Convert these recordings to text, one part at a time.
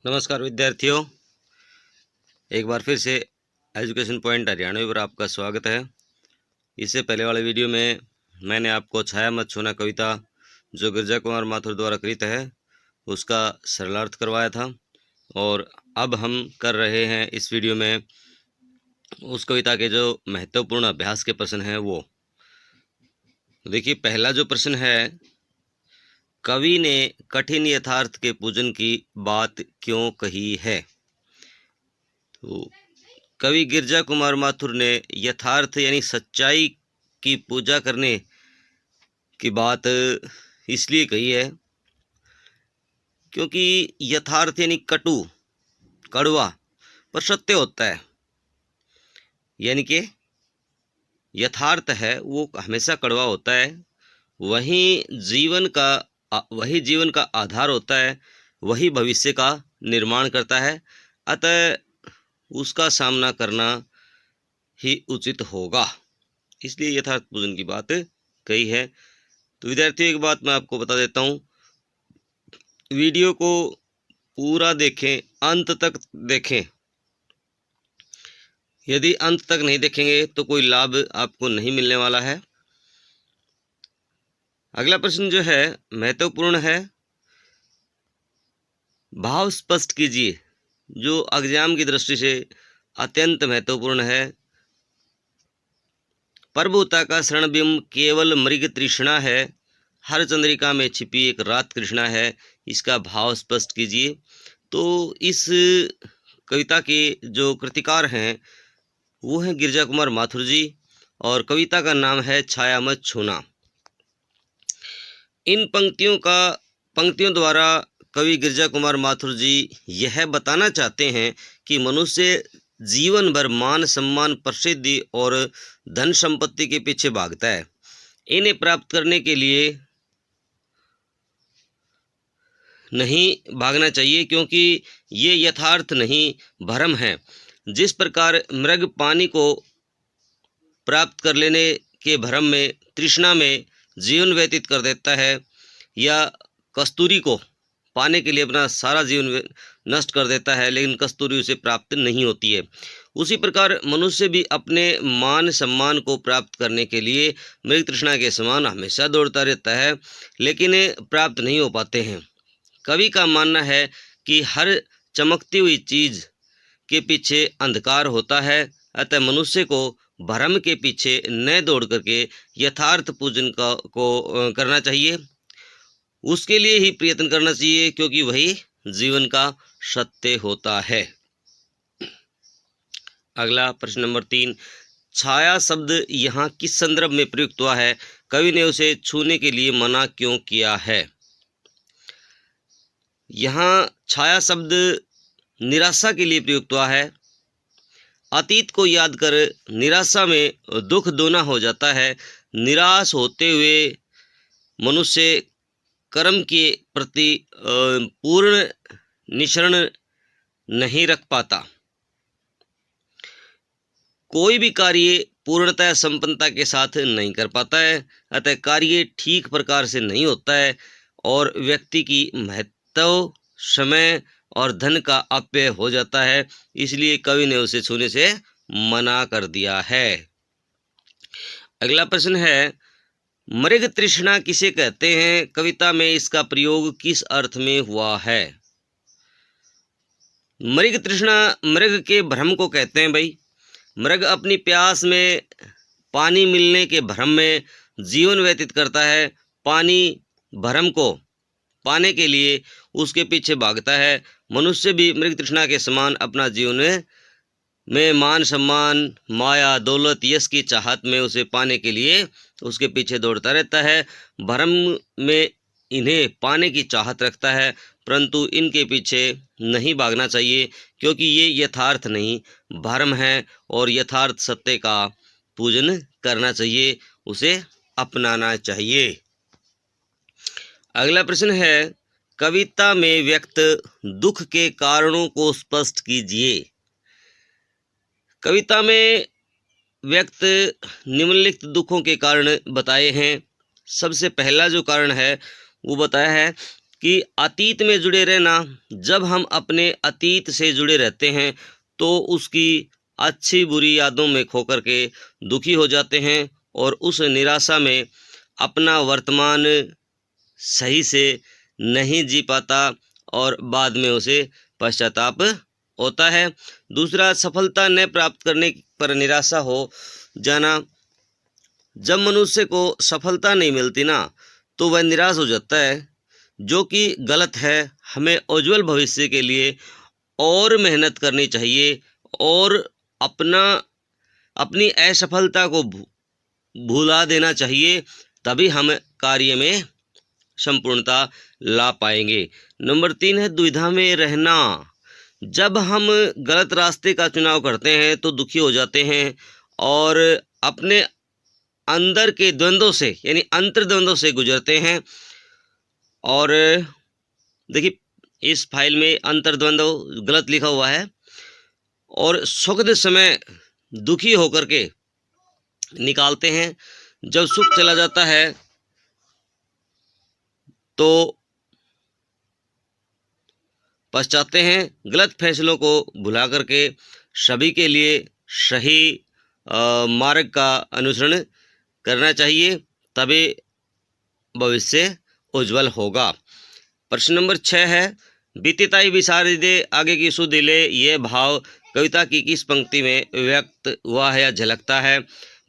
नमस्कार विद्यार्थियों, एक बार फिर से एजुकेशन पॉइंट हरियाणवी पर आपका स्वागत है। इससे पहले वाले वीडियो में मैंने आपको छाया मत छूना कविता जो गिरजा कुमार माथुर द्वारा कृत है उसका सरलार्थ करवाया था, और अब हम कर रहे हैं इस वीडियो में उस कविता के जो महत्वपूर्ण अभ्यास के प्रश्न हैं वो। तो देखिए, पहला जो प्रश्न है, कवि ने कठिन यथार्थ के पूजन की बात क्यों कही है। तो कवि गिरजा कुमार माथुर ने यथार्थ यानी सच्चाई की पूजा करने की बात इसलिए कही है क्योंकि यथार्थ यानी कटु, कड़वा पर सत्य होता है। यानी कि यथार्थ है वो हमेशा कड़वा होता है, वही जीवन का आधार होता है, वही भविष्य का निर्माण करता है। अतः उसका सामना करना ही उचित होगा, इसलिए यथार्थ पूजन की बात कही है। तो विद्यार्थियों, एक बात मैं आपको बता देता हूँ, वीडियो को पूरा देखें, अंत तक देखें। यदि अंत तक नहीं देखेंगे तो कोई लाभ आपको नहीं मिलने वाला है। अगला प्रश्न जो है महत्वपूर्ण है, भाव स्पष्ट कीजिए, जो एग्जाम की दृष्टि से अत्यंत महत्वपूर्ण है। प्रभुता का शरणबिंब केवल मृग तृष्णा है, हर चंद्रिका में छिपी एक रात कृष्णा है, इसका भाव स्पष्ट कीजिए। तो इस कविता के जो कृतिकार हैं वो हैं गिरजा कुमार माथुर जी, और कविता का नाम है छाया मत छूना। इन पंक्तियों द्वारा कवि गिरजा कुमार माथुर जी यह बताना चाहते हैं कि मनुष्य जीवन भर मान सम्मान, प्रसिद्धि और धन संपत्ति के पीछे भागता है। इन्हें प्राप्त करने के लिए नहीं भागना चाहिए, क्योंकि ये यथार्थ नहीं, भ्रम है। जिस प्रकार मृग पानी को प्राप्त कर लेने के भ्रम में, तृष्णा में जीवन व्यतीत कर देता है, या कस्तूरी को पाने के लिए अपना सारा जीवन नष्ट कर देता है, लेकिन कस्तूरी उसे प्राप्त नहीं होती है। उसी प्रकार मनुष्य भी अपने मान सम्मान को प्राप्त करने के लिए मृग तृष्णा के समान हमेशा दौड़ता रहता है, लेकिन प्राप्त नहीं हो पाते हैं। कवि का मानना है कि हर चमकती हुई चीज के पीछे अंधकार होता है, अतः मनुष्य को भ्रम के पीछे न दौड़ करके यथार्थ पूजन को करना चाहिए, उसके लिए ही प्रयत्न करना चाहिए, क्योंकि वही जीवन का सत्य होता है। अगला प्रश्न नंबर 3, छाया शब्द यहाँ किस संदर्भ में प्रयुक्त हुआ है, कवि ने उसे छूने के लिए मना क्यों किया है। यहाँ छाया शब्द निराशा के लिए प्रयुक्त हुआ है। अतीत को याद कर निराशा में दुख दोना हो जाता है। निराश होते हुए मनुष्य कर्म के प्रति पूर्ण निश्चरण नहीं रख पाता। कोई भी कार्य पूर्णतः संपन्नता के साथ नहीं कर पाता है, अतः कार्य ठीक प्रकार से नहीं होता है और व्यक्ति की महत्व, समय और धन का अपव्यय हो जाता है। इसलिए कवि ने उसे छूने से मना कर दिया है। अगला प्रश्न है, मृग तृष्णा किसे कहते हैं, कविता में इसका प्रयोग किस अर्थ में हुआ है। मृग तृष्णा मृग के भ्रम को कहते हैं भाई। मृग अपनी प्यास में पानी मिलने के भ्रम में जीवन व्यतीत करता है। पानी भ्रम को पाने के लिए उसके पीछे भागता है। मनुष्य भी मृग तृष्णा के समान अपना जीवन में मान सम्मान, माया, दौलत, यश की चाहत में उसे पाने के लिए उसके पीछे दौड़ता रहता है। भ्रम में इन्हें पाने की चाहत रखता है, परंतु इनके पीछे नहीं भागना चाहिए, क्योंकि ये यथार्थ नहीं, भ्रम है, और यथार्थ सत्य का पूजन करना चाहिए, उसे अपनाना चाहिए। अगला प्रश्न है, कविता में व्यक्त दुख के कारणों को स्पष्ट कीजिए। कविता में व्यक्त निम्नलिखित दुखों के कारण बताए हैं। सबसे पहला जो कारण है वो बताया है कि अतीत में जुड़े रहना, जब हम अपने अतीत से जुड़े रहते हैं तो उसकी अच्छी बुरी यादों में खोकर के दुखी हो जाते हैं और उस निराशा में अपना वर्तमान सही से नहीं जी पाता और बाद में उसे पश्चाताप होता है। दूसरा, सफलता न प्राप्त करने पर निराशा हो जाना। जब मनुष्य को सफलता नहीं मिलती ना तो वह निराश हो जाता है, जो कि गलत है। हमें उज्जवल भविष्य के लिए और मेहनत करनी चाहिए और अपनी असफलता को भुला देना चाहिए, तभी हम कार्य में संपूर्णता ला पाएंगे। नंबर 3 है दुविधा में रहना। जब हम गलत रास्ते का चुनाव करते हैं तो दुखी हो जाते हैं और अपने अंदर के द्वंद्वों से यानी अंतर्द्वंद्वों से गुजरते हैं। और देखिए, इस फाइल में अंतर्द्वंद्व गलत लिखा हुआ है। और सुखद समय दुखी होकर के निकालते हैं। जब सुख चला जाता है तो पछताते हैं। गलत फैसलों को भुला करके सभी के लिए सही मार्ग का अनुसरण करना चाहिए, तभी भविष्य उज्जवल होगा। प्रश्न नंबर 6 है बीतिताई विसारिदे आगे की सुध ले। यह भाव कविता की किस पंक्ति में व्यक्त हुआ है या झलकता है?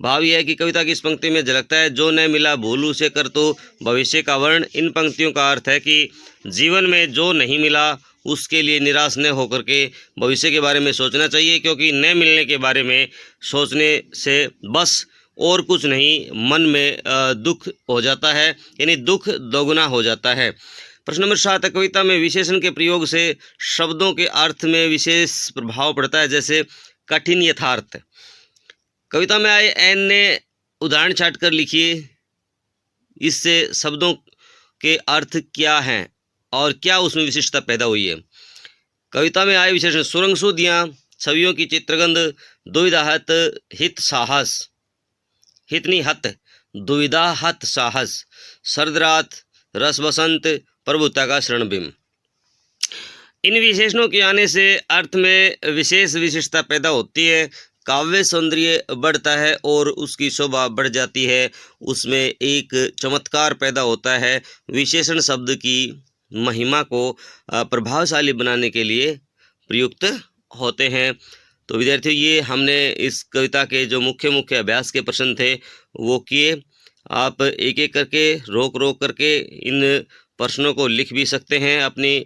भाव यह है कि कविता की इस पंक्ति में झलकता है, जो न मिला भूलू से कर तो भविष्य का वर्ण। इन पंक्तियों का अर्थ है कि जीवन में जो नहीं मिला उसके लिए निराश न होकर के भविष्य के बारे में सोचना चाहिए, क्योंकि न मिलने के बारे में सोचने से बस और कुछ नहीं, मन में दुख हो जाता है, यानी दुख दोगुना हो जाता है। प्रश्न नंबर 7 है कविता में विशेषण के प्रयोग से शब्दों के अर्थ में विशेष प्रभाव पड़ता है, जैसे कठिन यथार्थ। कविता में आए एन ने उदाहरण छाट कर लिखिए, इससे शब्दों के अर्थ क्या हैं और क्या उसमें विशिष्टता पैदा हुई है। कविता में आए विशेषण सुरंग सुधियाँ, छवियों की चित्रगंध, दुविधा हत हित साहस, हितनी हत दुविधा हत साहस, सर्दरात रस बसंत, प्रभुता का शरणबिंब। इन विशेषणों के आने से अर्थ में विशेष विशेषता पैदा होती है, काव्य सौंदर्य बढ़ता है और उसकी शोभा बढ़ जाती है, उसमें एक चमत्कार पैदा होता है। विशेषण शब्द की महिमा को प्रभावशाली बनाने के लिए प्रयुक्त होते हैं। तो विद्यार्थियों, ये हमने इस कविता के जो मुख्य अभ्यास के प्रश्न थे वो किए। आप एक एक करके रोक करके इन प्रश्नों को लिख भी सकते हैं अपनी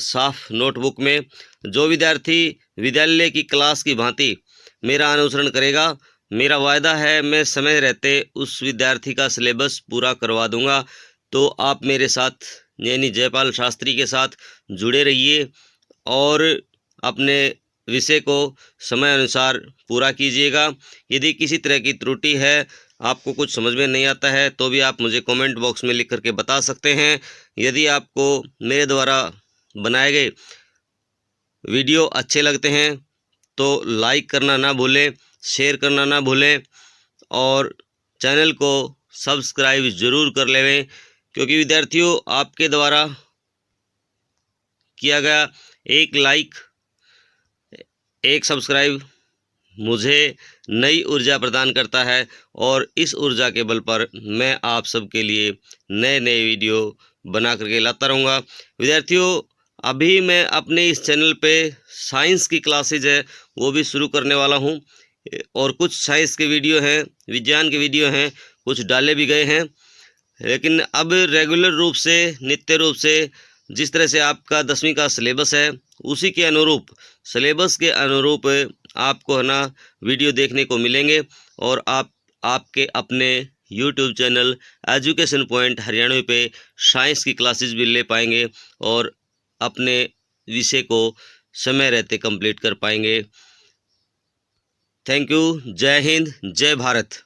साफ नोटबुक में। जो विद्यार्थी विद्यालय की क्लास की भांति मेरा अनुसरण करेगा, मेरा वायदा है मैं समय रहते उस विद्यार्थी का सिलेबस पूरा करवा दूंगा। तो आप मेरे साथ यानी जयपाल शास्त्री के साथ जुड़े रहिए और अपने विषय को समय अनुसार पूरा कीजिएगा। यदि किसी तरह की त्रुटि है, आपको कुछ समझ में नहीं आता है, तो भी आप मुझे कमेंट बॉक्स में लिख करके बता सकते हैं। यदि आपको मेरे द्वारा बनाए गए वीडियो अच्छे लगते हैं तो लाइक करना ना भूलें, शेयर करना ना भूलें और चैनल को सब्सक्राइब ज़रूर कर लें, क्योंकि विद्यार्थियों आपके द्वारा किया गया एक लाइक, एक सब्सक्राइब मुझे नई ऊर्जा प्रदान करता है और इस ऊर्जा के बल पर मैं आप सबके लिए नए वीडियो बना करके लाता रहूँगा। विद्यार्थियों, अभी मैं अपने इस चैनल पे साइंस की क्लासेज है वो भी शुरू करने वाला हूँ और कुछ साइंस के वीडियो हैं, विज्ञान के वीडियो हैं, कुछ डाले भी गए हैं। लेकिन अब रेगुलर रूप से, नित्य रूप से जिस तरह से आपका 10वीं का सिलेबस है उसी के अनुरूप, सिलेबस के अनुरूप आपको है ना वीडियो देखने को मिलेंगे और आप आपके अपने YouTube channel education point Haryanvi पे साइंस की क्लासेस भी ले पाएंगे और अपने विषय को समय रहते कंप्लीट कर पाएंगे। Thank you. जय हिंद, जय भारत।